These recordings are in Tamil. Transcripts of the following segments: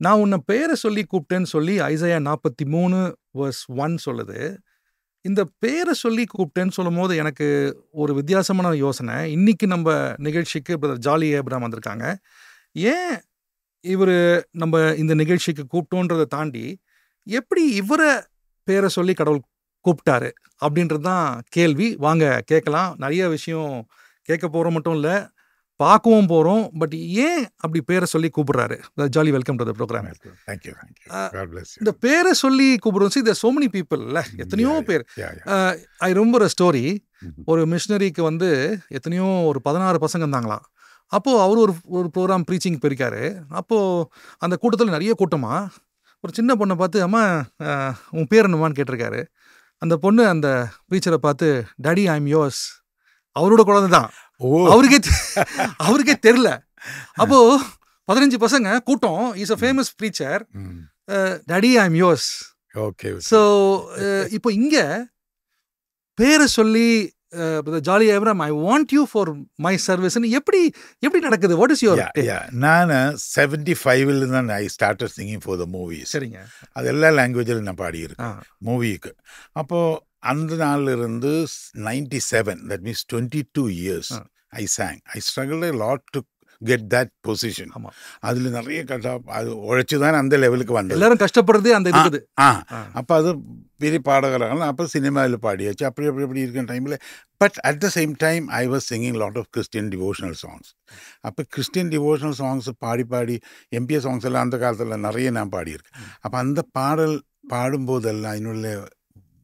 நான் உன்னை பேரை சொல்லி கூப்பிட்டேன்னு சொல்லி ஐசையா 43:1 சொல்லுது. இந்த பேரை சொல்லி கூப்பிட்டேன்னு சொல்லும் போது எனக்கு ஒரு வித்தியாசமான யோசனை. இன்னைக்கு நம்ம நிகழ்ச்சிக்கு பிரதர் ஜாலி ஏப்ரஹாம் வந்திருக்காங்க. ஏன் இவர் நம்ம இந்த நிகழ்ச்சிக்கு கூப்பிட்டோன்றதை தாண்டி எப்படி இவரை பேரை சொல்லி கடவுள் கூப்பிட்டாரு அப்படின்றது தான் கேள்வி. வாங்க கேட்கலாம். நிறைய விஷயம் கேட்க போகிறோம் மட்டும் இல்லை, பார்க்கவும் போகிறோம். பட் ஏன் அப்படி பேரை சொல்லி கூப்பிடுறாரு? Jolly, welcome to the program. இந்த பேரை சொல்லி கூப்பிடுவோம். இந்த சோ மெனி பீப்புள் இல்லை, எத்தனையோ பேர். I remember a story. ஒரு மிஷனரிக்கு வந்து எத்தனையோ ஒரு 16 பசங்க இருந்தாங்களாம். அப்போது அவர் ஒரு ப்ரோக்ராம் ப்ரீச்சிங் போயிருக்காரு. அப்போது அந்த கூட்டத்தில் நிறைய கூட்டமாக ஒரு சின்ன பொண்ணை பார்த்து, அம்மா உன் பேர் என்னமான்னு கேட்டிருக்காரு. அந்த பொண்ணு அந்த ப்ரீச்சரை பார்த்து, டாடி ஐ எம் யோர்ஸ். அவரோட குழந்தை தான், அவருக்கே தெரியல. அப்போ 15 பசங்க கூட்டம், is a famous preacher, daddy I am yours. Okay. So இப்போ இங்க பேரை சொல்லி Jolly Abraham, I want you for my சர்வீஸ்ன்னு எப்படி நடக்குது? What is your? நான் 75 தான் I started singing for the movies. சரிங்க. அது எல்லா லாங்குவேஜிலும் நான் பாடியிருக்கேன் மூவிக்கு. அப்போது அந்த நாளிலிருந்து 97, that means 22 years I sang. I struggled a lot to get that position. அதில் நிறைய அது உழைச்சி தான் அந்த லெவலுக்கு வந்தது. எல்லாரும் கஷ்டப்படுறதே அந்த இருக்குது. அப்போ அது பெரிய பாடகராக அப்போ சினிமாவில் பாடியாச்சு. அப்படி இருக்கிற டைமில் but at the same time I was singing lot of Christian devotional songs. அப்போ கிறிஸ்டியன் டிவோஷனல் சாங்ஸ் பாடி எம்பிஏ சாங்ஸ் எல்லாம் அந்த காலத்தில் நிறைய நான் பாடியிருக்கேன். அப்போ அந்த பாடும்போதெல்லாம் என்னுடைய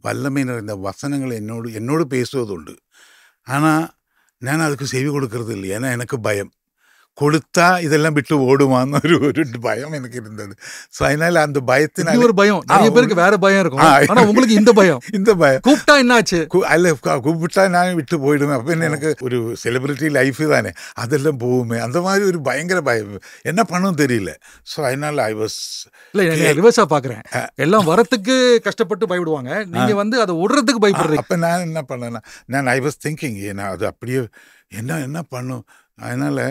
வல்லமை நிறைந்த வசனங்கள் என்னோடு பேசுவதுண்டு. ஆனால் நான் அதுக்கு செவி கொடுக்கறது இல்லை. ஏன்னா எனக்கு பயம், கொடுத்தா இதெல்லாம் விட்டு ஓடுவான்னு ஒரு பயம் எனக்கு இருந்தது. ஸோ அதனால அந்த பயத்தினால ஒரு பயம், நிறைய பேருக்கு வேற பயம் இருக்கும். ஆனா உங்களுக்கு இந்த பயம் கூப்பிட்டா என்னாச்சு? அல்ல, கூப்பிட்டா நான் விட்டு போயிடுவேன். அப்போ எனக்கு ஒரு செலிபிரிட்டி லைஃப் தானே, அதெல்லாம் போகுமே, அந்த மாதிரி ஒரு பயங்கர பயம். என்ன பண்ணவும் தெரியல. ஸோ அதனால ஐ வாஸ் ரிவர்ஸா பாக்குறேன். எல்லாம் வரத்துக்கு கஷ்டப்பட்டு பயப்படுவாங்க, நீங்க வந்து அதை விடுறதுக்கு பயப்படுறீங்க. அப்போ நான் என்ன பண்ணேன்னா, நான் ஐ வாஸ் திங்கிங், ஏன்னா அது அப்படியே என்ன பண்ணும். அதனால்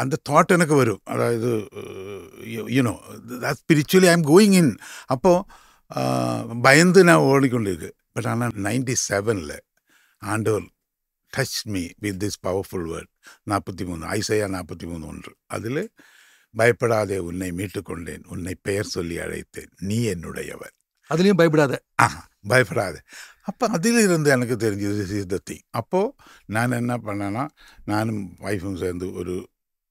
அந்த தாட் எனக்கு வரும். அதாவது you know spiritually I am going in. அப்போது பயந்து நான் ஓடிக்கொண்டிருக்கு. பட் ஆனால் 97 ஆண்டவர் touch me with this powerful word. 43 Isaiah 43:1. அதில் பயப்படாதே, உன்னை மீட்டுக்கொண்டேன், உன்னை பெயர் சொல்லி அழைத்தேன், நீ என்னுடையவர். அதுலேயும் பயப்படாத. பயப்படாது. அப்போ அதிலிருந்து எனக்கு தெரிஞ்சது சித்தத்தி. அப்போது நான் என்ன பண்ணேன்னா, நானும் ஒய்ஃபும் சேர்ந்து ஒரு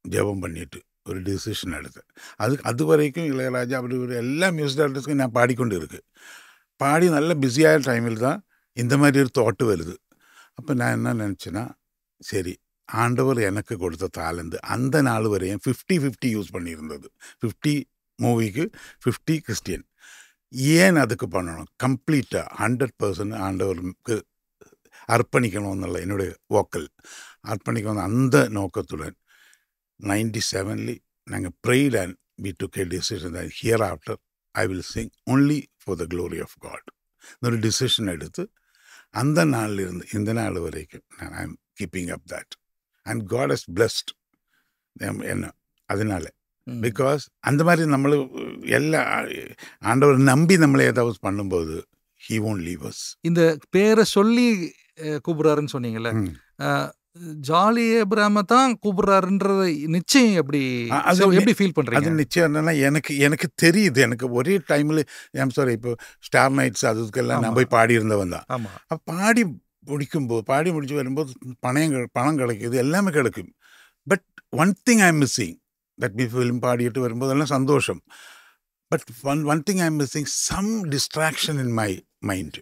ஜெபம் பண்ணிட்டு ஒரு டிசிஷன் எடுத்தேன். அது வரைக்கும் இளையராஜா அப்படி ஒரு எல்லா மியூசிக் டைரக்டர்ஸ்க்கும் நான் பாடிக்கொண்டு பாடி நல்ல பிஸியான டைமில் தான் இந்த மாதிரி ஒரு தாட்டு வருது. அப்போ நான் என்ன நினச்சேன்னா, சரி, ஆண்டவர் எனக்கு கொடுத்த தாளந்து அந்த நாள் வரையும் 50-50 யூஸ் பண்ணியிருந்தது. 50 மூவிக்கு 50 கிறிஸ்டியன். ஏன் அதுக்கு பண்ணணும்? கம்ப்ளீட்டாக 100% ஆண்டவருக்கு அர்ப்பணிக்கணும் എന്നുള്ള என்னுடைய வோக்கல் அர்ப்பணிக்கணும். அந்த நோக்கத்துடன் 97 நாங்கள் prayed and we took a decision that hereafter I will sing only for the glory of God. ஒரு டிசிஷன் எடுத்து அந்த நாளிலிருந்து இந்த நாள் வரைக்கும் நான் I am keeping up that and God has blessed என்ன. அதனால பிகாஸ் அந்த மாதிரி நம்மளை எல்லா ஆண்டவர் நம்பி நம்மளை ஏதாவது பண்ணும்போது he won't leave us. இந்த பேரை சொல்லி கூப்பிடுறாருன்னு சொன்னீங்கல்ல, ஜாலி ஏப்ரஹாமை தான் கூப்பிடுறாருன்றது நிச்சயம் எப்படி ஃபீல் பண்ணுறீங்க? அது நிச்சயம் என்னன்னா, எனக்கு தெரியுது. எனக்கு ஒரே டைமில் ஐம் சாரி, இப்போ ஸ்டார் நைட்ஸ் அதுக்கெல்லாம் நான் போய் பாடியிருந்தவன் தான். அப்போ பாடி முடிச்சு வரும்போது பணம் கிடைக்குது, எல்லாமே கிடைக்கும். But one thing I am missing, that me film பாடிட்டு வரும்போதெல்லாம் சந்தோஷம். But one thing I am missing, some distraction in my mind.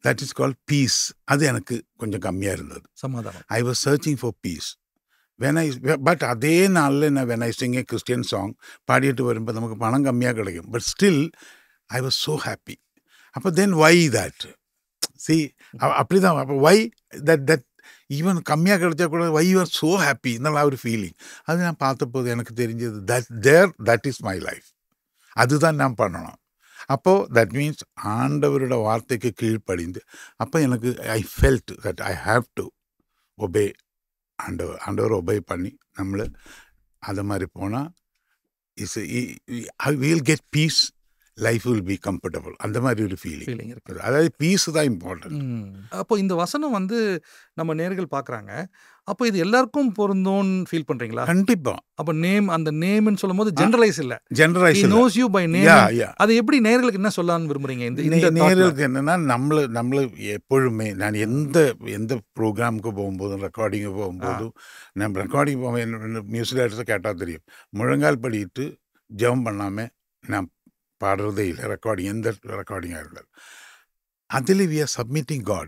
That is called peace. அது எனக்கு கொஞ்சம் கம்மியாக இருந்தது. சமாதானம். I was searching for peace. But அதே நாளில் நான் when I sing a Christian song பாடிட்டு வரும்போது நமக்கு பணம் கம்மியாக கிடைக்கும். But still I was so happy. அப்போ தென் வை தட் சி அப்படி தான். அப்போ வை தட் ஈவன் கம்மியாக கிடைச்சா கூட why you are so happy என்னெல்லாம் ஒரு ஃபீலிங். அது நான் பார்த்தபோது எனக்கு தெரிஞ்சது தட் இஸ் மை லைஃப். அதுதான் நான் பண்ணணும். அப்போது தட் மீன்ஸ் ஆண்டவரோட வார்த்தைக்கு கீழ்ப்படிந்து அப்போ எனக்கு I felt that I have to obey ஆண்டவர் ஒபே பண்ணி நம்மளை அதை மாதிரி போனால் we'll get peace, life will be comfortable. அந்த மாதிரி ஒரு ஃபீலிங் இருக்குது. அதாவது பீஸ் தான் இம்பார்ட்டன்ட். அப்போ இந்த வசனம் வந்து நம்ம நேர்கள் பார்க்குறாங்க. அப்போ இது எல்லாருக்கும் பொருந்தோன்னு ஃபீல் பண்றீங்களா? கண்டிப்பா. அப்போ நேம், அந்த நேம்னு சொல்லும்போது ஜெனரலைஸ் இல்ல, generalise he knows you by name. அது எப்படி நேர்களுக்கு என்ன சொல்லலாம்னு விரும்புறீங்க? இந்த நேர்களுக்கு என்னன்னா, நம்மள எப்பொழுதுமே நான் எந்த ப்ரோக்ராமுக்கு போகும்போதும், ரெக்கார்டிங்கு போகும்போதும், நம்ம ரெக்கார்டிங் போக மியூசிக் எடுத்து கேட்டால் தெரியும், முழங்கால் படிட்டு ஜெபம் பண்ணாமல் நான் பாடுறதே இல்லை. ரெக்கார்டிங் எந்த ரெக்கார்டிங்காக இருந்தாலும் அதில் we are submitting God,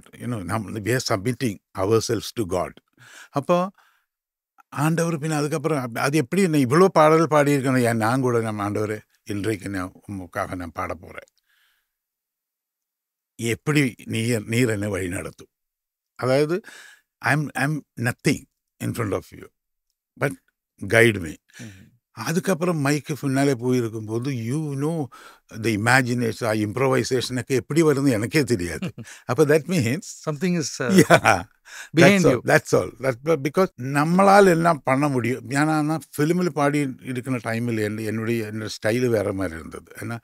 we are submitting ourselves to God. அப்போ ஆண்டவர் பின்ன அதுக்கப்புறம் அது எப்படி நான் இவ்வளோ பாடல் பாடியிருக்கேன், நான் கூட நம்ம ஆண்டவர் இன்றைக்கு நான் உங்களுக்காக நான் பாட போகிறேன், எப்படி நீர் என்னை வழி நடத்தும். அதாவது I'm nothing in front of you, but guide me. அதுக்கப்புறம் மைக்கு பின்னாலே போயிருக்கும்போது த இமேஜினேஷன், இம்ப்ரோவைசேஷனுக்கு எப்படி வருது எனக்கே தெரியாது. அப்போ that means something is that's all. Because நம்மளால் என்ன பண்ண முடியும். ஏன்னா நான் ஃபிலிமில் பாடி இருக்கிற டைமில் என்னுடைய ஸ்டைலு வேறு மாதிரி இருந்தது. ஏன்னா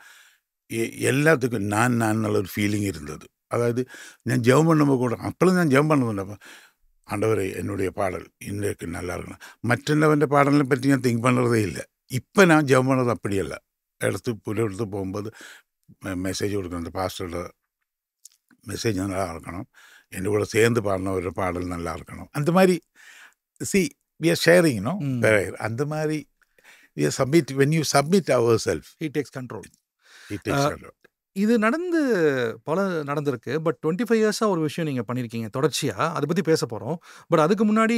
எல்லாத்துக்கும் நான் ஒரு ஃபீலிங் இருந்தது. அதாவது நான் ஜெபம் பண்ணும்போது கூட, அப்போல்லாம் நான் ஜெபம் பண்ணதுண்டப்போ, ஆண்டவரே என்னுடைய பாடல் இன்றைக்கு நல்லா இருக்கணும். மற்றவൻ്റെ பாடலை பற்றி நான் திங்க் பண்ணுறதே இல்லை. இப்போ நான் ஜெபம் பண்ணுறது அப்படி இல்லை. எடுத்து போகும்போது மெசேஜ் கொடுக்கணும், அந்த பாஸ்டரோட மெசேஜ் நல்லா இருக்கணும், என் கூட சேர்ந்து பாடினவரோட பாடல் நல்லா இருக்கணும். அந்த மாதிரி we are sharing, அந்த மாதிரி we are when you submit ourselves, he takes control. இது நடந்திருக்கு. பட் 25 இயர்ஸாக ஒரு விஷயம் நீங்கள் பண்ணியிருக்கீங்க தொடர்ச்சியாக, அதை பற்றி பேச போகிறோம். பட் அதுக்கு முன்னாடி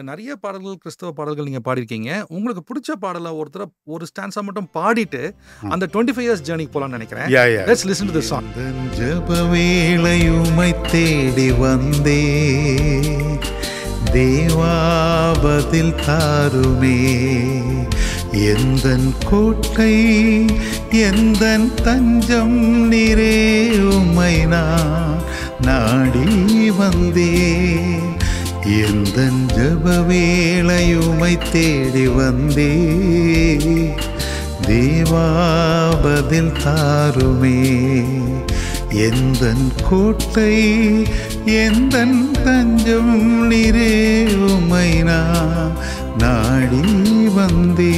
நிறைய பாடல்கள், கிறிஸ்தவ பாடல்கள் நீங்கள் பாடியிருக்கீங்க. உங்களுக்கு பிடிச்ச பாடலை ஒரு ஸ்டான்ஸாக மட்டும் பாடிட்டு அந்த 25 இயர்ஸ் ஜேர்னிக்கு போகலான்னு நினைக்கிறேன். Let's listen to the song. ஜெப வேளையுமை தேடி வந்தே தேவா பதில் தாருமே, எந்தன் கோட்டை எந்தன் தஞ்சம் நீரே, உம்மை நான் நாடி வந்தேன். எந்தன் ஜெப வேளையுமை தேடி வந்தே தேவா பதில் தாருமே, எந்தன் கோட்டை எந்தன் தஞ்சம் நீரே, உம்மை நான் நாடி வந்தே.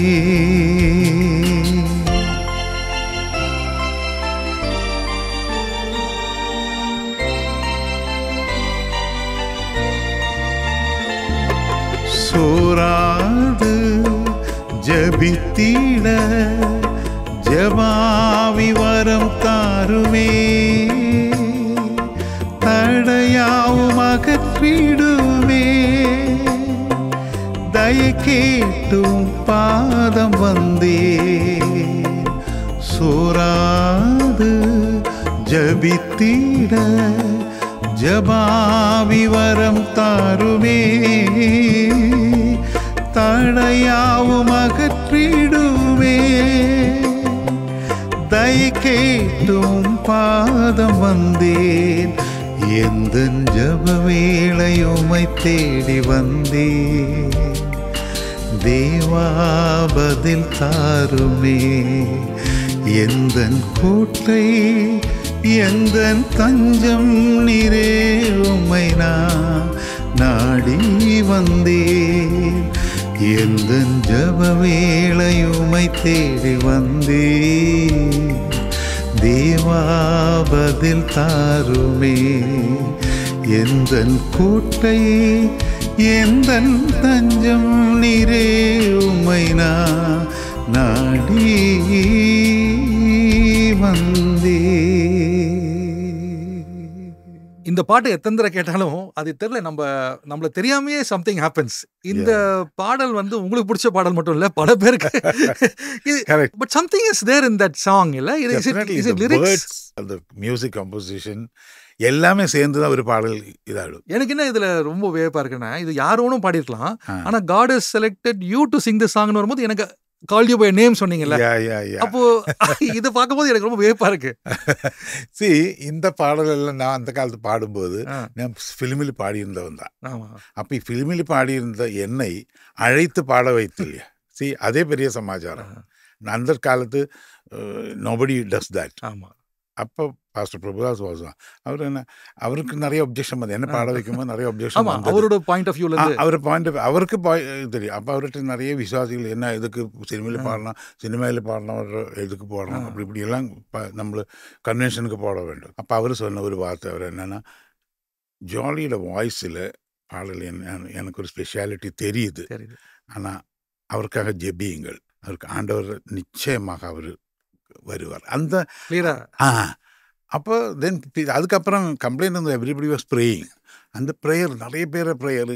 சோராது ஜபித்திட ஜபாவி வரம் தாருமே, தடையாவும் அகற்றிடுவே, தயை கேட்டும் பாதம் வந்தே. சோராது ஜபித்திட ஜபாவி வரம் தாருமே, தடையாவும் அகற்றிடுவே, தயை கேட்டும் பாதம் வந்தேன். எந்தன் ஜெப வேளையுமை தேடி வந்தேன், தேவா பதில் தாருமே, எந்தன் கோட்டை எந்தன் தஞ்சம் நீரே, உம்மை நான் நாடி வந்தேன். எந்தன் ஜெப வேளையுமை தேடி வந்தேன், தேவா பதில் தாருமே, எந்தன் கோட்டை எந்தன் தஞ்சம் நீரே, உம்மை நான் நாடி வந்தே. இந்த பாட்டு எத்தனை தடவை கேட்டாலும் அது தெரியல, நம்மள தெரியாமையே சம்திங் ஹேப்பன்ஸ். இந்த பாடல் வந்து உங்களுக்கு பிடிச்ச பாடல் மட்டும் இல்ல, பல பேருக்கு. But something is there in that song இல்ல? இஸ் இட் லிரிக்ஸ், அந்த மியூசிக் கம்போசிஷன் எல்லாமே சேர்ந்து தான் ஒரு பாடல் இதாகும். எனக்கு என்ன இதுல ரொம்ப வியப்பா இருக்குன்னா, இது யாரோனும் பாடிருக்கலாம், ஆனா God has selected you to sing this songனு வரும்போது எனக்கு called you by name சொன்னீங்கல்ல, அப்போ இதை பார்க்கும்போது எனக்கு ரொம்ப வியப்பா இருக்கு. இந்த பாடல் எல்லாம் நான் அந்த காலத்து பாடும்போது நான் ஃபிலிமில் பாடியிருந்தவன் தான். அப்போ ஃபிலிமில் பாடியிருந்த என்னை அழைத்து பாட வைத்து இல்லையா, அதே பெரிய சமாச்சாரம். அந்த காலத்து நோபடி டஸ் தட். ஆமா. அப்போ பாஸ்டர் பிரபுதாஸ் வாசம் அவர் என்ன, அவருக்கு நிறைய ஒப்ஜெக்ஷன் வந்து என்ன பாட வைக்கும்போது நிறைய ஒப்ஜெக்ஷன் ஆமா, வந்தது. அவரோட பாயிண்ட் ஆஃப் வியூல இருந்து அவர் பாயிண்ட் அவருக்கு தெரியும். அப்போ அவர்கிட்ட நிறைய விசுவாசிகள் என்ன இதுக்கு சினிமையில் பாடலாம், சினிமையில் பாடலாம், இதுக்கு போடலாம், அப்படி இப்படி எல்லாம் நம்மள கன்வென்ஷனுக்கு போட வேண்டும். அப்போ அவர் சொன்ன ஒரு வார்த்தை அவர் என்னன்னா, ஜாலியோட வாய்ஸில் பாடல் எனக்கு ஒரு ஸ்பெஷாலிட்டி தெரியுது, தெரியுது. ஆனால் அவருக்காக ஜெபியுங்கள், அவருக்கு ஆண்டவர் நிச்சயமாக அவர் வருவார். அந்த கிளியரா அப்போ தென் அதுக்கப்புறம் கம்ப்ளைண்ட் வந்து எவ்ரிபடி வாஸ் ப்ரேயிங். அந்த ப்ரேயர் நிறைய பேரை ப்ரேயரு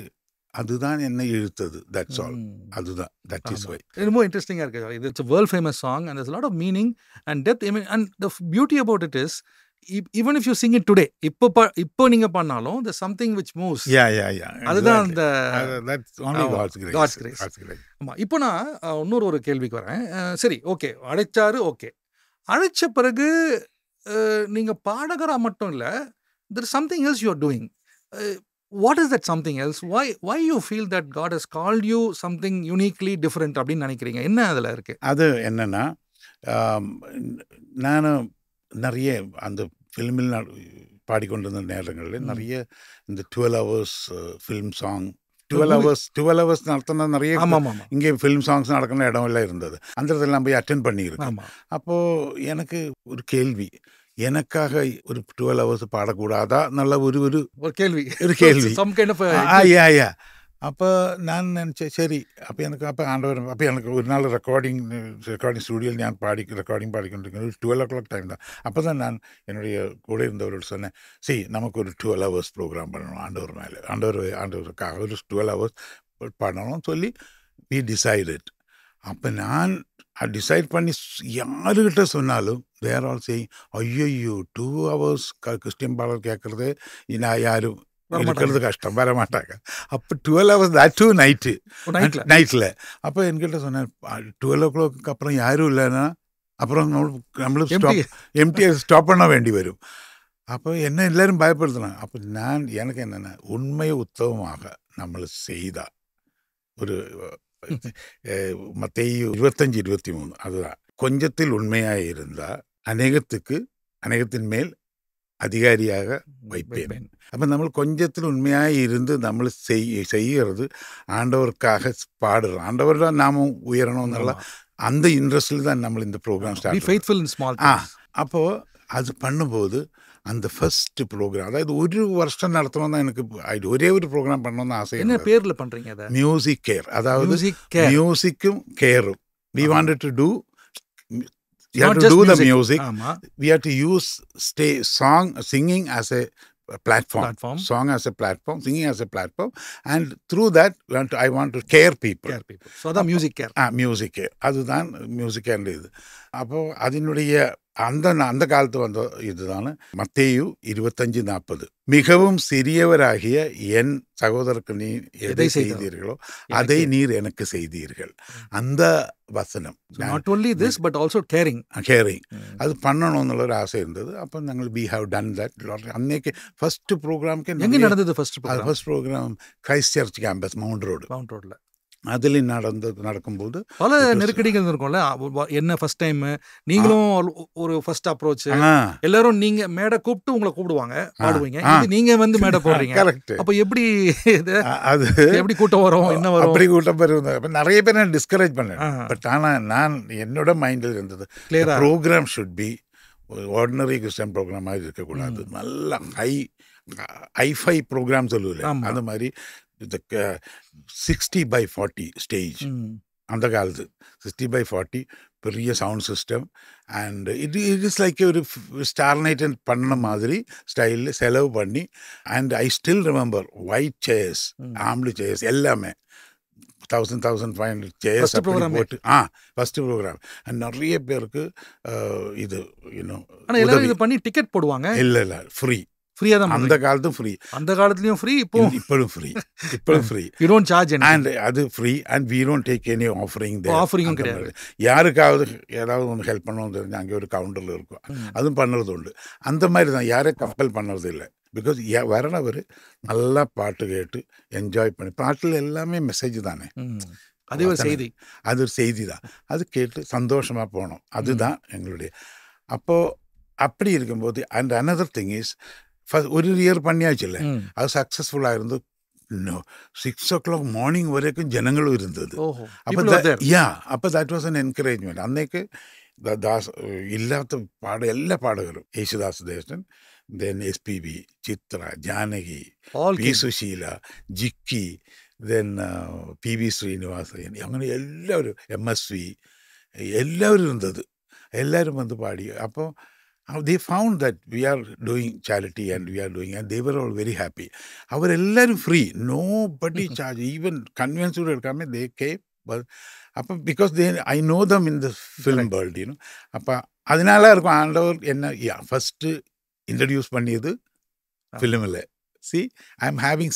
அதுதான் என்ன இழுத்தது. That's all. அதுதான் தட் இஸ் வை. ரொம்ப இன்ட்ரெஸ்டிங்காக இருக்குது. இது it's world famous song and there's a lot of meaning and depth. I mean, and the beauty about it is even if you sing it today, இப்போ நீங்க பண்ணாலும் there's something which moves. அதுதான் அந்த that's only God's grace. God's grace. ஆமா. இப்போ நான் இன்னொரு கேள்விக்கு வரேன். சரி, ஓகே, அழைச்சாரு, ஓகே, அழைச்ச பிறகு நீங்க பாடகரா மட்டும் இல்ல, there is something else you are doing. What is that something else? Why you feel that God has called you something uniquely different அப்படின்னு நினைக்கிறீங்க? என்ன அதுல இருக்கு? அது என்னன்னா, நான் நிறைய அந்த ஃபிலிமில் பாடிக்கொண்டிருந்த நேரங்களில் நிறைய இந்த 12 hours ஃபிலிம் சாங் 12 hours நடத்தின நிறைய இங்கே ஃபிலிம் சாங்ஸ் நடக்கிற இடம் எல்லாம் இருந்தது. அந்த இடத்துல போய் அட்டென்ட் பண்ணியிருக்கேன். அப்போது எனக்கு ஒரு கேள்வி, எனக்காக ஒரு 12 hours பாடக்கூடாதா? நல்ல ஒரு கேள்வி. அப்போ நான் நினச்சேன், சரி, அப்போ ஆண்டவர் அப்போ எனக்கு ஒரு நாள் ரெக்கார்டிங் ஸ்டுடியோவில் நான் ரெக்கார்டிங் பாடிக்கொண்டிருக்கேன். 12 o'clock டைம் தான். அப்போ தான் நான் என்னுடைய கூட இருந்தவரோடு சொன்னேன், சரி, நமக்கு ஒரு 12 hours ப்ரோக்ராம் பண்ணணும், ஆண்டவர் மேலே ஆண்டவருக்காக ஒரு 12 hours பண்ணணும்னு சொல்லி we decided. அப்போ நான் டிசைட் பண்ணி யாருக்கிட்ட சொன்னாலும் வேற ஆல் செய்யும், ஐயோ 2 hours கிறிஸ்டியன் பாடல் கேட்குறது நான் யாரும் இருக்கிறது கஷ்டம், வர மாட்டாங்க. அப்போ 12 hours that too நைட்டில். அப்போ என்கிட்ட சொன்னேன், 12 o'clock அப்புறம் யாரும் இல்லைன்னா அப்புறம் நம்மளும் எம்டியை ஸ்டாப் பண்ண வேண்டி வரும். அப்போ என்ன எல்லாரும் பயப்படுத்தினாங்க. அப்போ எனக்கு என்னென்ன, உண்மையை உத்தவமாக நம்மளை செய்தா ஒரு மத்தேயு 25:23 அதுதான், கொஞ்சத்தில் உண்மையாக இருந்தால் அநேகத்தின் மேல் அதிகாரியாக வைப்பேன். அப்போ நம்ம கொஞ்சத்தில் உண்மையாக இருந்து நம்ம செய்கிறது ஆண்டவருக்காக பாடுறோம், ஆண்டவர் தான் நாமும் உயரணும்னால அந்த இன்ட்ரெஸ்டில் தான் நம்ம இந்த ப்ரோக்ராம் ஸ்டார்ட். அப்போது அது பண்ணும்போது அந்த ஃபர்ஸ்ட் ப்ரோக்ராம், அதாவது ஒரு வருஷம் நடத்தணும் தான் எனக்கு ஒரே ஒரு ப்ரோக்ராம் பண்ணணும்னு ஆசை. என்ன பேரில் பண்ணுறீங்க? Music care. அதாவது மியூசிக்கும் கேரும். We wanted to do you have to do the music. We have to use singing as a platform. Song as a platform, singing as a platform, and through that I want to care people. So that music care. Music care. அதுதான் மியூசிக் கேர். இது அப்போ அதனுடைய அந்த காலத்து வந்த இதுதானே மத்தேயு 25:40, மிகவும் சிறியவராகிய என் சகோதரருக்கு நீ எதை செய்தீர்களோ அதை நீர் எனக்கு செய்தீர்கள். அந்த வசனம் not only this but also caring அது பண்ணணும்னு ஒரு ஆசை இருந்தது. அப்போ நாங்கள் we have done that. அன்னைக்கு ஃபர்ஸ்ட் ப்ரோக்ராம்க்கு எங்கே நடந்தது? First program Christ Church campus Mount ரோடில். அதில் நடக்கும்போது பல நெருக்கடிகள் இருக்கும்ல. என்ன ஃபர்ஸ்ட் டைம் நீங்களும் ஒரு ஃபர்ஸ்ட் அப்ரோச், எல்லாரும் நீங்க மேடை கூப்பிட்டு உங்களை கூப்பிடுவாங்க, பாடுவீங்க, நீங்க வந்து மேடை போடுறீங்க. அப்ப எப்படி அது எப்படி கூட்டம் வரும், என்ன வரும்? அப்படி கூட்டம் வரும். நிறைய பேர் நான் டிஸ்கரேஜ் பண்ணேன். பட் ஆனால் நான் என்னோட மைண்டில் இருந்தது, program should be ordinary Christian ப்ரோக்ராமாக இருக்கக்கூடாது. நல்ல ஹை-ஃபை ப்ரோக்ராம் சொல்லுவில்ல, அந்த மாதிரி 60/40 ஸ்டேஜ். அந்த காலத்து 60/40 பெரிய sound system. And it is like ஒரு ஸ்டார் நைட் பண்ண மாதிரி ஸ்டைலில் செலவு பண்ணி. And I still remember white chairs, ஆம்லி chairs எல்லாமே 1,500 சேர்ஸ் போட்டு ஃபர்ஸ்ட் ப்ரோக்ராம். அண்ட் நிறைய பேருக்கு இது இது பண்ணி டிக்கெட் போடுவாங்க. இல்லை ஃப்ரீ. ஃப்ரீயா தான். அந்த காலத்தும் ஃப்ரீ, அந்த காலத்துலயும் ஃப்ரீ, இப்போவும் free. you don't charge anything. and அது free and we don't take any offering there. ஆஃபரிங்கும் கிடையாது. யாருக்காவது ஏதாவது ஒன்று ஹெல்ப் பண்ணணும் தெரிஞ்சு அங்கே ஒரு கவுண்டரில் இருக்கும், அதுவும் பண்ணுறது உண்டு. அந்த மாதிரி தான், யாரையும் கம்பல் பண்ணுறது இல்லை. பிகாஸ் வரணவர் நல்லா பாட்டு கேட்டு என்ஜாய் பண்ணி, பாட்டில் எல்லாமே மெசேஜ் தானே. அதே ஒரு செய்தி. அது ஒரு செய்தி தான். அது கேட்டு சந்தோஷமாக போனோம். அதுதான் எங்களுடைய. அப்போது அப்படி இருக்கும்போது அண்ட் another thing is ஒரு இயர் பண்ணியாச்சு இல்லை, அது சக்ஸஸ்ஃபுல்லாக இருந்து 6 o'clock மார்னிங் வரைக்கும் ஜனங்களும் இருந்தது. அப்போ தட் வாஸ் அன் என்கரேஜ்மெண்ட். அன்னைக்கு தாஸ் இல்லாத எல்லா பாடகரும் യേശുദാസ് தேசன், தென் எஸ்பிபி, சித்ரா, ஜானகி, பி சுஷீலா, ஜிக்கி, தென் பி.வி. ஸ்ரீனிவாசன், അങ്ങനെ എല്ലാവരും MSV എല്ലാവരും ഇരുന്നത്. എല്ലാവരും വന്ന് പാടി. അപ്പോൾ they found that we are doing charity and we are doing, and they were all very happy. അവരെല്ലാവരും free, nobody charge, even convenience would come, they came. അപ്പം because I know them in the film world, you know. അപ്പം அதனால இருக்கும் ஆண்டவர் என்ன ஃபஸ்ட்டு இன்ட்ரடியூஸ் பண்ணியது ஃபிலிமில். See, I'm having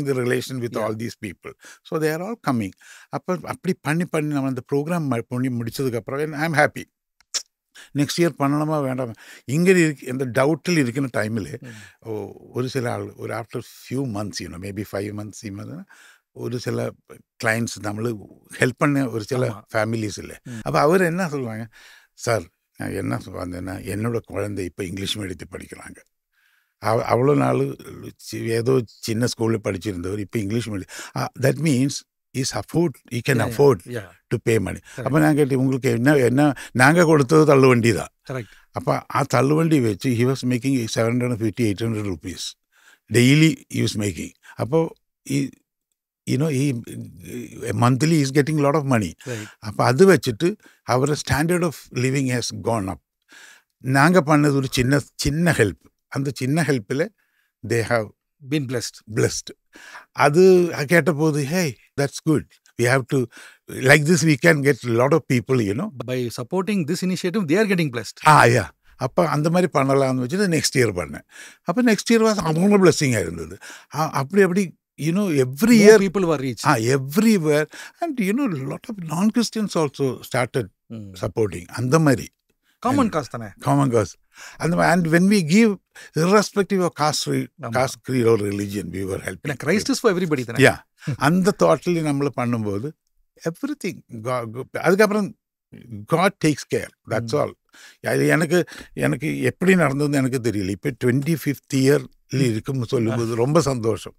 the relation with all these people. So they are all coming. அப்போ அப்படி பண்ணி நம்ம அந்த ப்ரோக்ராம் பண்ணி முடிச்சதுக்கப்புறம் I'm happy. நெக்ஸ்ட் இயர் பண்ணணுமா வேண்டாம் இங்கே இந்த டவுட்டில் இருக்கிற டைமில் ஒரு சில ஆள் ஒரு after few months maybe 5 months ஒரு சில கிளைண்ட்ஸ் நம்மளுக்கு ஹெல்ப் பண்ண ஒரு சில ஃபேமிலிஸ் இல்லை. அப்போ அவர் என்ன சொல்லுவாங்க, சார் நான் என்ன வந்தேன்னா என்னோட குழந்தை இப்போ இங்கிலீஷ் மீடியத்தை படிக்கிறாங்க. அவ்வளோ நாள் ஏதோ சின்ன ஸ்கூலில் படிச்சிருந்தவர் இப்போ English medium. That means he can afford to pay money. அப்போ நான் கேட்டேன், உங்களுக்கு என்ன நாங்கள் கொடுத்தது தள்ளுவண்டி தான். அப்போ ஆ தள்ளுவண்டி வச்சு he was making 750-800 rupees daily he was making. அப்போ monthly he is getting a lot of money. அப்போ அது வச்சுட்டு அவரோட standard of living has gone up. நாங்கள் பண்ணது ஒரு சின்ன ஹெல்ப். அந்த சின்ன ஹெல்ப்பில் they have been blessed. அது கேட்ட போது, hey, that's good. We have to, like this we can get a lot of people, by supporting this initiative they are getting blessed. Yeah. அப்போ அந்த மாதிரி பண்ணலாம்னு வச்சுட்டு நெக்ஸ்ட் இயர் பண்ணேன். அப்போ நெக்ஸ்ட் இயர் வாஸ் அவங்களோட பிளெஸிங்காக இருந்தது. அப்படி every year people were reached. Everywhere. And lot of non-Christians also started supporting. அந்த மாதிரி common cause தானே, common cause. And when we give, irrespective of caste, creed or religion, we were helping. Christ is for everybody தானே. Yeah. அந்த தாட்ல நம்ம பண்ணும்போது everything அதுக்கப்புறம் God takes care. That's all. எனக்கு எப்படி நடந்ததுன்னு எனக்கு தெரியல. இப்போ 25th year இருக்குன்னு சொல்லும்போது ரொம்ப சந்தோஷம்.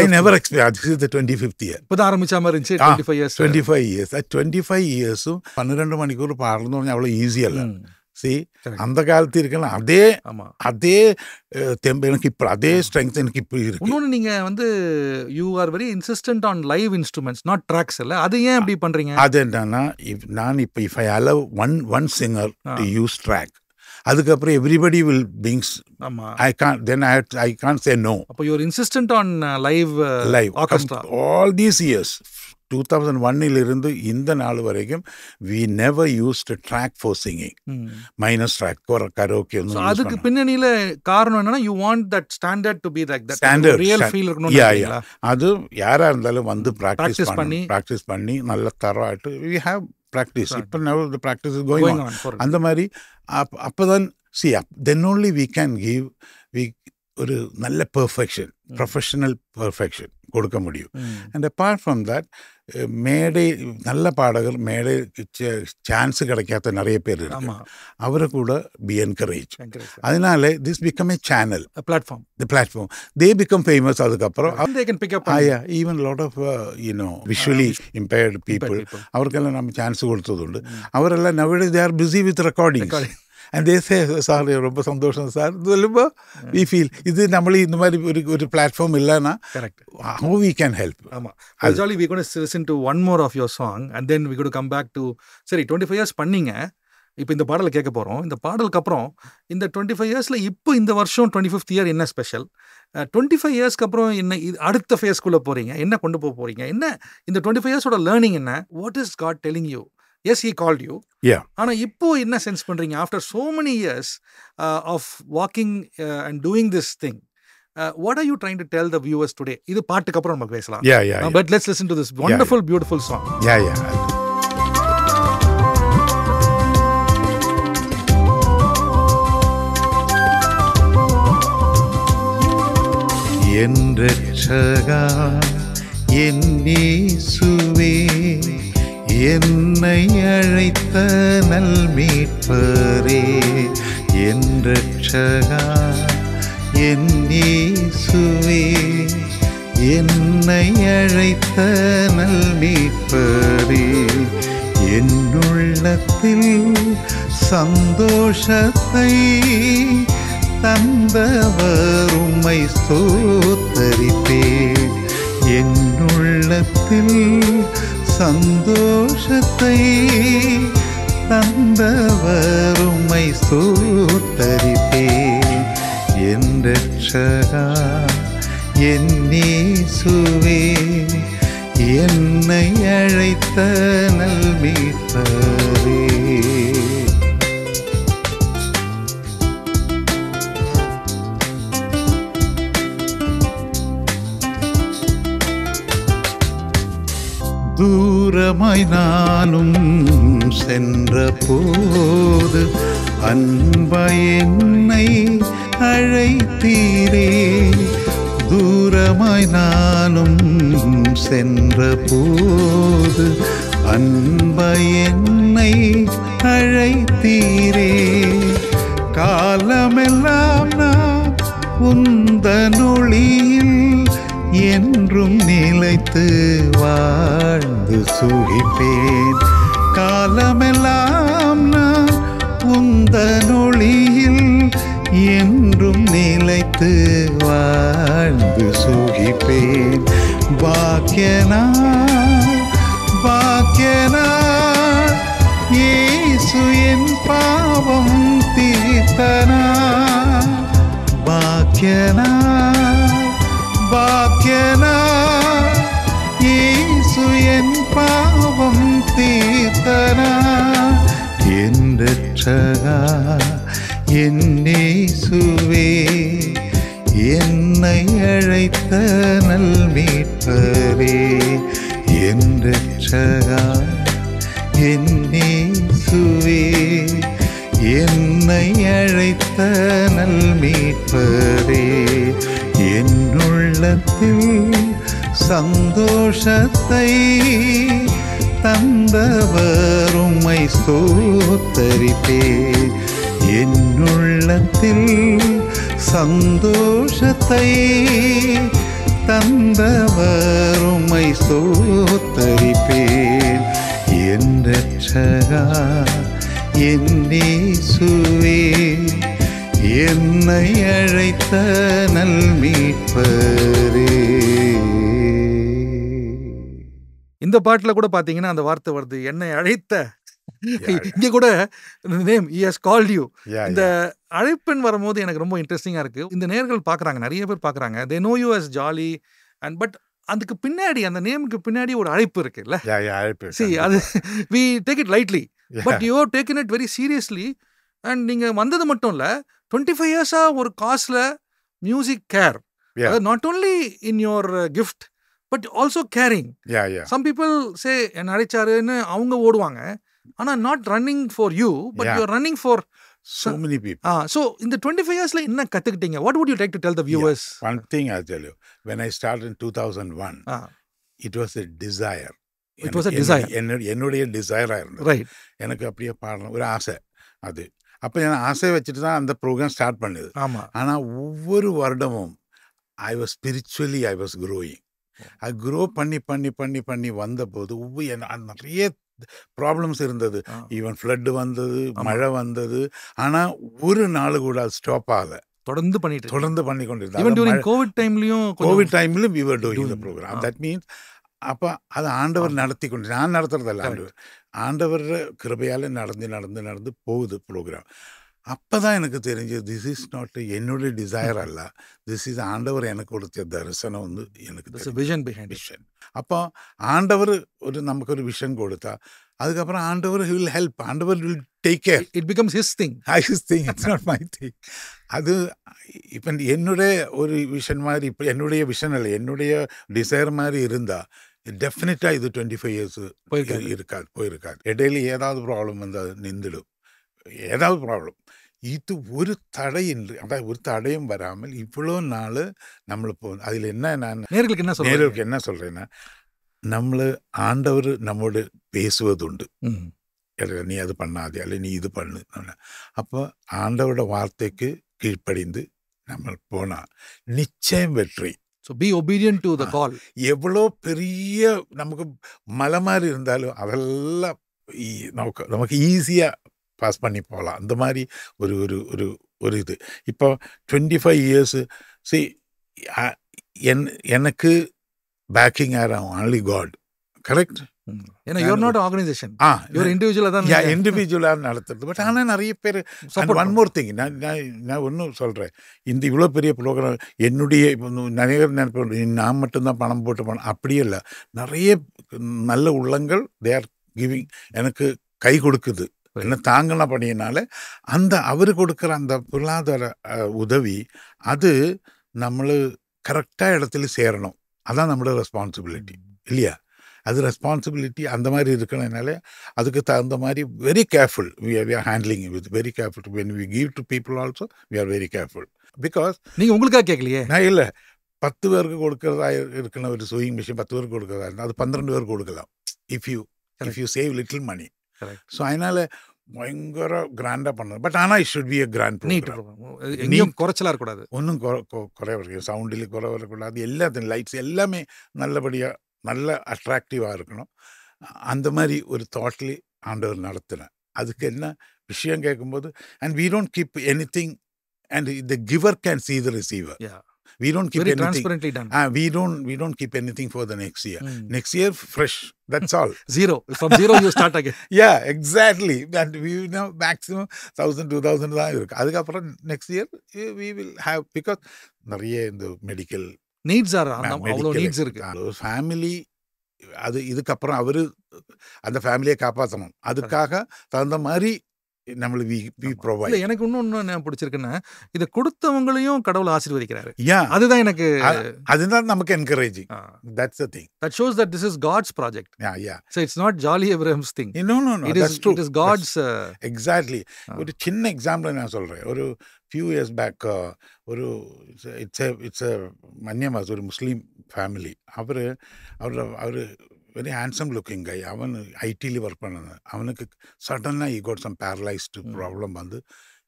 I never expected. This is the 25th year. இப்போதான் ஆரம்பிச்ச மாதிரி இருந்துச்சு. 25 years. 25 years 12 மணிக்கூர் பாடுறதுன்னு പറഞ്ഞാൽ அவ்வளோ ஈஸியல்ல. அந்த காலத்து இருக்கலாம் அதே தெம்பு எனக்கு இப்போ, அதே ஸ்ட்ரெங்க் எனக்கு இப்போ இருக்கு. இன்னொன்று நீங்கள் you are very insistent on live instruments, not tracks இல்லை. அது ஏன் அப்படி பண்ணுறீங்க? அது என்னன்னா, நான் இப்போ if I allow one singer to use track, அதுக்கப்புறம் everybody will beings I can't say no. அப்போ you are insistent on live orchestra all these years. 2001 இருந்து இந்த நாள் வரைக்கும் we never used a track for singing. Minus track or karaoke. அதுக்கு பின்னணியில காரணம் என்னன்னா, you want that standard to be like that. Standard, real feel இருக்கணும். Yeah. அது யாரா இருந்தாலும் வந்து practice பண்ணி நல்ல தரமாயிட்டு we have practice. இப்போ now the practice is going on. அந்த மாதிரி அப்பதான் then only we can give ஒரு நல்ல perfection, professional perfection கொடுக்க முடியும். அண்ட் அப்பார்ட் ஃப்ரம் தட், மேடை நல்ல பாடகர் மேடை சான்ஸ் கிடைக்காத நிறைய பேர் இருக்கு. அவரை கூட பி என்கரேஜ். அதனால this become a channel, platform. They become famous. அதுக்கப்புறம் even lot of visually impaired people, அவருக்கெல்லாம் நம்ம சான்ஸ் கொடுத்ததுண்டு. அவரெல்லாம் nowadays they are busy with recordings. And they say, sir ரொம்ப சந்தோஷம் சார் சொல்லும்போ we feel இது நம்மளே இந்த மாதிரி ஒரு பிளாட்ஃபார்ம் இல்லைன்னா how we can help. ஆமாம். Actually we going to listen to one more of your song and then we going to come back to, சரி 25 years பண்ணீங்க, இப்போ இந்த பாடலை கேட்க போகிறோம். இந்த பாடலுக்கு அப்புறம் இந்த 25 yearsல இப்போ இந்த வருஷம் 25th year என்ன ஸ்பெஷல்? 25 yearsக்கு அப்புறம் என்ன அடுத்த ஃபேஸ்க்குள்ளே போகிறீங்க, என்ன கொண்டு போகிறீங்க, என்ன இந்த 25 yearsோட லேர்னிங் என்ன? What is God telling you? Yes, he called you. Yeah. ஆனா இப்போ என்ன சென்ஸ் பண்றீங்க after so many years of walking and doing this thing? What are you trying to tell the viewers today? இது பாட்டுக்கு அப்புறம் நம்ம பேசலாம். Yeah. But let's listen to this wonderful, beautiful song. Yeah. என் ரட்சகா என் இயேசுவே என்னை அழைத்த நல்மீட்பரே, என் ரட்சகா, என் இயேசுவே, என்னை அழைத்த நல்மீட்பரே, என் உள்ளத்தில் சந்தோஷத்தை தந்தவர் உம்மை ஸ்தோத்தரிப்பேன். என் உள்ளத்தில் சந்தோஷத்தை தந்தவர் உம்மை ஸ்தோத்தரிப்பேன். என் ரட்சகா, என் இயேசுவே, என்னை அழைத்த நல்மீட்பரே. தூரமாய் நானும் சென்ற போது அன்பாய் என்னை அழைத்தீரே. தூரமாய் நானும் சென்ற போது அன்பாய் என்னை அழைத்தீரே. காலமெல்லாம் நான் உந்தனொளியில் என்றும் நிலைத்து வாழ்ந்து சுகிப்பேன். காலமெல்லாம் நான் உந்தனொளியில் என்றும் நிலைத்து வாழ்ந்து சுகிப்பேன். பாக்கியனாய் பாக்கியனாய் இயேசு என் பாவம் தீர்த்தனாய். பாக்கியனாய் பாக்கியனாய் இயேசு என் பாவம் தீர்த்தனாய். என் ரட்சகா, என் இயேசுவே, என்னை அழைத்த நல்மீட்பரே. என் ரட்சகா, என் இயேசுவே, என்னை அழைத்த நல்மீட்பரே. என் உள்ளத்தில் சந்தோஷத்தை தந்தவர் உம்மை ஸ்தோத்தரிப்பேன். என் உள்ளத்தில் சந்தோஷத்தை தந்தவர் உம்மை ஸ்தோத்தரிப்பேன். என் ரட்சகா, என் இயேசுவே, என்னை அழைத்த நல்மீட்பரே. இந்த பாட்டுல கூட பாத்தீங்கன்னா அந்த வார்த்தை வருது, என்னை அழைத்த. இங்க கூட name he has called you. இந்த அழைப்பெண் வரும்போது எனக்கு ரொம்ப இன்ட்ரெஸ்டிங்கா இருக்கு. இந்த நேர்கள் பாக்குறாங்க, நிறைய பேர் பாக்குறாங்க, they know you as Jolly and but அதுக்கு பின்னாடி அந்த நேமுக்கு பின்னாடி ஒரு அழைப்பு இருக்குல்ல. See, அது we take it lightly but you have taken it very seriously. and நீங்க வந்தது மட்டும் இல்ல, 25 years ஒரு காஸ்ல music care, not only in your gift but also caring. Some people say என்ன அழைச்சாருன்னு அவங்க ஓடுவாங்க, ஆனா not running for you but you are running for so many people. So in the 25 yearsல என்ன கத்துக்கிட்டீங்க? What would you like to tell the viewers? One thing I'll tell you, when I started in 2001, it was a desire. It was a desire. என்னுடைய டிசைரா இருந்தது. Right. எனக்கு அப்படியே பாடணும் ஒரு ஆசை. அது அப்போ நான் ஆசையை வச்சுட்டு தான் அந்த ப்ரோக்ராம் ஸ்டார்ட் பண்ணுது. ஆமா. ஆனால் ஒவ்வொரு வருடமும் I was spiritually I was growing. அது க்ரோ பண்ணி பண்ணி பண்ணி பண்ணி வந்தபோது நிறைய ப்ராப்ளம்ஸ் இருந்தது. ஈவன் ஃப்ளட் வந்தது, மழை வந்தது. ஆனால் ஒரு நாள் கூட அது ஸ்டாப் ஆகலை. தொடர்ந்து பண்ணி கொண்டிருந்தோம். கோவிட் டைம்லயும் we were doing the program. That means அப்போ அது ஆண்டவர் நடத்தி கொண்டு, நான் நடத்துறதல்ல, ஆண்டவர் கிருபையால் நடந்து போகுது ப்ரோக்ராம். அப்போ தான் எனக்கு தெரிஞ்சது, திஸ் இஸ் நாட் என்னுடைய டிசைர் அல்ல, திஸ் இஸ் ஆண்டவர் எனக்கு கொடுத்த தரிசனம் வந்து எனக்கு விஷன். அப்போ ஆண்டவர் நமக்கு ஒரு விஷன் கொடுத்தா, அதுக்கப்புறம் ஆண்டவர் வில் ஹெல்ப், ஆண்டவர் will take care. It becomes his thing, it's not my thing. அது இப்போ என்னுடைய ஒரு விஷன் மாதிரி, இப்போ என்னுடைய விஷன் இல்லை, என்னுடைய டிசைர் மாதிரி இருந்தால் டெஃபினட்டாக இது 25 years போயிருக்காது. இடையில ஏதாவது ப்ராப்ளம் வந்து அது நின்றுடும், ஏதாவது ப்ராப்ளம். இது ஒரு தடையின்றி, அதாவது ஒரு தடையும் வராமல் இவ்வளோ நாள் நம்மளை அதில் என்ன, நான் நேர்களுக்கு என்ன சொல்கிறேன்னா, നമ്മൾ ആണ്ടവർ നമ്മോട് പേசுவதுண்டு. ம். நீ அது பண்ணாதே, அல்ல நீ இது பண்ணு. அப்போ ஆண்டவரோட வார்த்தைக்கு கீழ்ப்படிந்து நம்ம போனா நிச்சயம் வெற்றி. So be obedient to the call. எவ்வளோ பெரிய நமக்கு மலை மாதிரி இருந்தாலும் அதெல்லாம் நமக்கு ஈஸியாக பாஸ் பண்ணி போகலாம். அந்த மாதிரி ஒரு ஒரு ஒரு ஒரு இது. இப்போ 25 years எனக்கு பேக்கிங் ஆகிறான் only God. கரெக்ட்? ஏன்னா you're not an organization. You're individual தான். இண்டிவிஜுவலாக நடத்துறது. பட் ஆனால் நிறைய பேர் ஒன் மோர் திங் நான் ஒன்றும் சொல்கிறேன். இந்த இவ்வளோ பெரிய ப்ரோக்ராம் என்னுடைய நிறைய பேர் நினைப்பேன் நான் மட்டும்தான் பணம் போட்டு போனேன். அப்படியே இல்லை, நிறைய நல்ல உள்ளங்கள் தே ஆர் கிவிங், எனக்கு கை கொடுக்குது, என்ன தாங்கின பண்ணியனால அந்த அவர் கொடுக்குற அந்த பொருளாதார உதவி அது നമ്മൾ கரெக்டாக இடத்துல சேரணும். அதான் நம்மளோட ரெஸ்பான்சிபிலிட்டி இல்லையா? அது ரெஸ்பான்சிபிலிட்டி அந்த மாதிரி இருக்கணும்னால அதுக்கு தகுந்த மாதிரி very careful we are handling it with very careful. When we give to people also we are very careful because நீங்க உங்களுக்காக கேட்கலையே. நான் இல்லை 10 பேருக்கு கொடுக்கறதா இருக்கணும். ஒரு சூயிங் மிஷின் 10 பேருக்கு கொடுக்கறதா இருந்தால் அது 12 பேருக்கு கொடுக்கலாம் if you save little money. So அதனால பயங்கர கிராண்டாக பண்ணணும். பட் ஆனால் it should be a grand program. எங்கேயும் குறைச்சலாக இருக்கக்கூடாது, ஒன்றும் குறை வரக்கூடாது, சவுண்டில் குறை வரக்கூடாது, எல்லாத்தையும் லைட்ஸ் எல்லாமே நல்லபடியாக நல்ல அட்ராக்டிவாக இருக்கணும். அந்த மாதிரி ஒரு தாட்லி ஆண்டவர் நடத்தினேன். அதுக்கு என்ன விஷயம் கேட்கும்போது and we don't keep anything and the giver can see the receiver. We don't keep very anything transparently done. We don't keep anything for the next year. Next year fresh, that's all. Zero, from zero you start again. Yeah, exactly. And we know maximum 1000 2000 தான் இருக்கு. அதுக்கப்புறம் next year we will have, because நிறைய இந்த மெடிக்கல் நீட்ஸ் ஆர் அவ்வளோ நீட்ஸ் இருக்கு. ஃபேமிலி அது இதுக்கப்புறம் அவரு அந்த ஃபேமிலியை காப்பாற்றணும். அதுக்காக தகுந்த மாதிரி நம்மள இல்ல, எனக்கு இன்னொன்னு என்ன பிடிச்சிருக்குன்னா இதை கொடுத்தவங்களையும் கடவுள் ஆசீர்வதிக்கிறாரு. அதுதான் எனக்கு அதுதான் நமக்கு encouraging. That's the thing. That shows that this is God's project. Yeah. So it's not Jolly Abraham's thing. No. That's true. It is God's. Exactly. ஒரு சின்ன எக்ஸாம்பிள் நான் சொல்றேன். ஒரு few years back ஒரு it's a மன்யமாஸ் ஒரு முஸ்லீம் ஃபேமிலி. அவரு வெரி ஹேண்ட்ஸம் லுக்கிங் கை. அவன் ஐடியில் ஒர்க் பண்ணது. அவனுக்கு சடனாக he got some paralyzed problem வந்து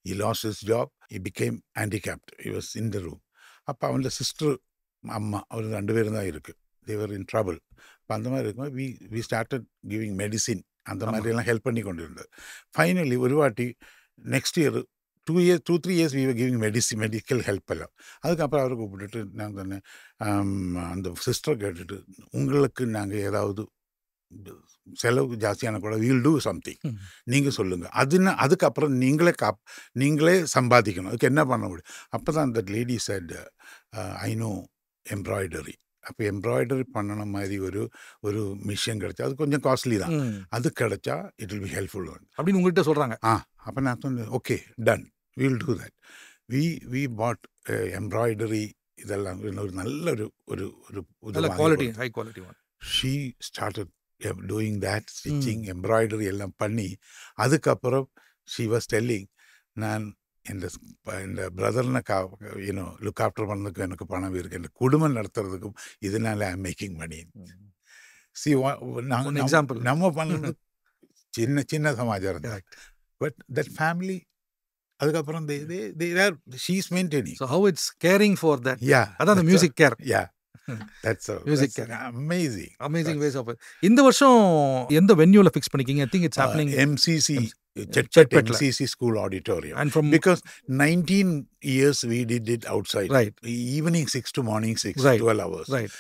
he lost his job. He became handicapped. He was in the room. அப்போ அவனோட சிஸ்டர் அம்மா அவர் 2 பேரும் தான் இருக்குது. they were in trouble. இப்போ அந்த மாதிரி இருக்கும்போது we started giving medicine. அந்த மாதிரியெல்லாம் ஹெல்ப் பண்ணி கொண்டு இருந்தது. ஃபைனலி ஒரு வாட்டி next year 2-3 years we were giving medical help எல்லாம். அதுக்கப்புறம் அவரை கூப்பிட்டுட்டு நான் சொன்னேன், அந்த சிஸ்டர் கேட்டுட்டு உங்களுக்கு நாங்கள் ஏதாவது செலவு ஜாஸ்தியான கூட we will do something. நீங்கள் சொல்லுங்கள். அதுக்கப்புறம் நீங்களே சம்பாதிக்கணும். அதுக்கு என்ன பண்ண முடியும்? அப்போ தான் அந்த lady said I know embroidery. அப்போ எம்ப்ராய்டரி பண்ணன மாதிரி ஒரு மிஷின் கிடைச்சா அது கொஞ்சம் காஸ்ட்லி தான். அது கிடைச்சா இட் வில் பி ஹெல்ப்ஃபுல் அப்படின்னு உங்கள்கிட்ட சொல்கிறாங்க. அப்போ நான் சொன்னேன் okay done, we will do that. we bought embroidery இதெல்லாம் ஒரு நல்ல ஒரு quality, high quality one. she started doing that, stitching embroidery எல்லாம் பண்ணி அதுக்கப்புறம் she was telling நான் இந்த பிரதர்னை லுக் ஆஃப்டர் பண்ணதுக்கும் எனக்கு பணம் இருக்கு, என் குடும்பம் நடத்துறதுக்கும் இதனால I am making money. Example நம்ம பண்ணது சின்ன சமாச்சாரம் தான். பட் தட் ஃபேமிலி அதுக்கப்புறம் she is maintaining. So how it's caring for that. அதான் அந்த music care. That's music care. Amazing ways of it. இந்த வருஷம் எந்த வென்யூல ஃபிக்ஸ் பண்ணிருக்கீங்க? I think it's happening MCC MCC school auditorium. And from because 19 years we did it outside. Right. Evening 6 to morning 6, right. 12 hours. Right.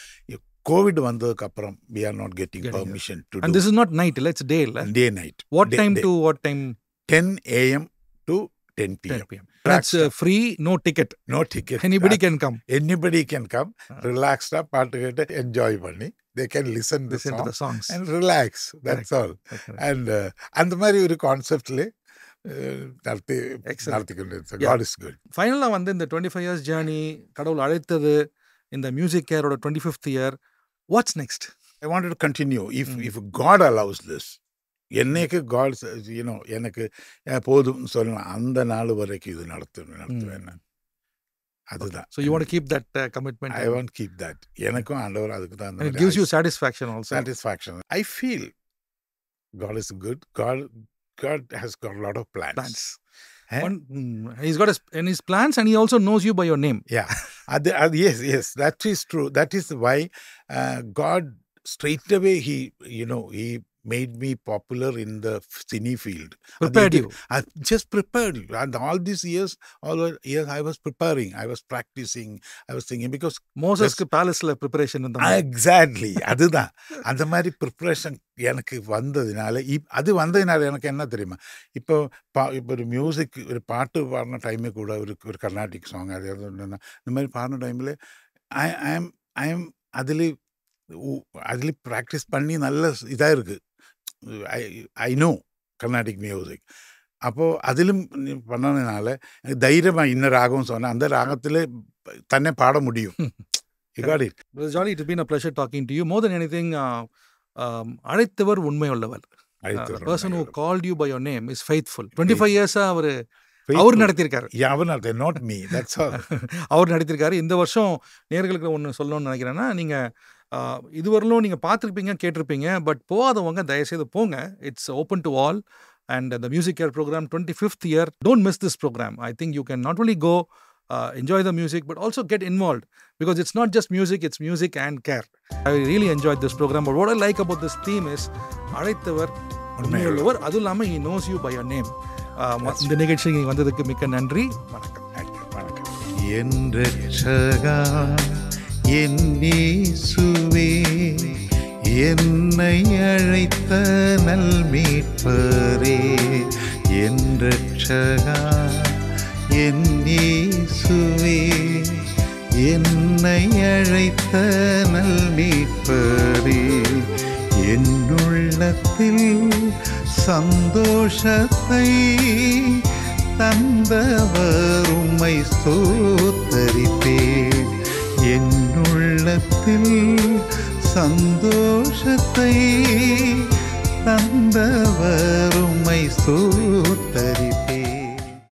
COVID வந்ததுக்கு அப்புறம் we are not getting permission to do. And this is not night, it's day, day night. What time to what time? 10 a.m. to 10 p.m. That's free, no ticket. Anybody can come. Relaxed up, பாட்டு கேட்டு என்ஜாய் பண்ணி they can listen to the songs and relax. That's all. And அந்த மாதிரி ஒரு கான்செப்ட்ல நடத்திக்கிட்டு God is good. ஃபைனலா வந்து இந்த 25 years journey கடவுள் அழைத்தது இந்த music கேரோட 25th year, what's next? I wanted to continue if God allows this. என்னைக்கு காட் எனக்கு போதும் சொல்லலாம் அந்த நாள் வரைக்கும் இது நடத்துவேன் நான். அதுதான். So you want to keep that commitment. I won't keep that. எனக்கும் ஆண்டவர் அதுக்கு தான் And it gives you satisfaction also. satisfaction. I feel God is good. God has got a lot of plans. He's got his plans, and he also knows you by your name. Yeah. Yes, that is true. That is why God straight away he made me popular in the cine field. Prepared you. I just prepared. And all these years I was preparing. I was practicing. I was thinking because மோசஸ்க்கு பேலஸ்ல preparation இருந்தது. எக்ஸாக்ட்லி அதுதான். அந்த மாதிரி ப்ரிப்பரேஷன் எனக்கு வந்ததுனால எனக்கு என்ன தெரியுமா, இப்போ ஒரு மியூசிக் ஒரு பாட்டு பாடின டைமே கூட ஒரு கர்நாடிக் சாங் அது இந்த மாதிரி பாடின டைமில் ஐ எம் அதில் ப்ராக்டிஸ் பண்ணி நல்ல இதாக இருக்குது. I know Carnatic music. அப்போது அதிலும் பண்ணதுனால எனக்கு தைரியமாக இன்ன ராகம் சொன்னேன், அந்த ராகத்தில் தன்னை பாட முடியும். You got it. Jolly, it has been a pleasure talking to you. More than anything, அழைத்தவர் உண்மையுள்ளவர். The person who called you by your name is faithful. 25 years our நடத்திருக்காரு. not me. That's all. அவர் நடத்திருக்காரு. இந்த வருஷம் நேயர்களுக்கு ஒன்று சொல்லணும்னு நினைக்கிறேன்னா, நீங்கள் இதுவரையிலும் நீங்கள் பார்த்துருப்பீங்க, கேட்டிருப்பீங்க, பட் போகாதவங்க தயவுசெய்து போங்க. It's open to all. And the Music Care program, 25th year, don't miss this program. I think you can not only go enjoy the music, but also get involved, because it's not just music, it's music and care. I really enjoyed this program. But what I like about this theme is அழைத்தவர் உண்மையுள்ளவர், அதுவும் இல்லாமல் he knows you by your name. இந்த நிகழ்ச்சிக்கு வந்ததுக்கு மிக்க நன்றி. வணக்கம். என் ரட்சகா என் இயேசுவே, என்னை அழைத்த நல்மீட்பரே, என் ரட்சகா என் இயேசுவே, என்னை அழைத்த நல்மீட்பரே, என்னுள்ளத்தில் சந்தோஷத்தை தந்தவர் உம்மை ஸ்தோத்தரிப்பேன், என்னுள்ளத்தில் சந்தோஷத்தை தந்தவர் உம்மை ஸ்தோத்தரிப்பேன்.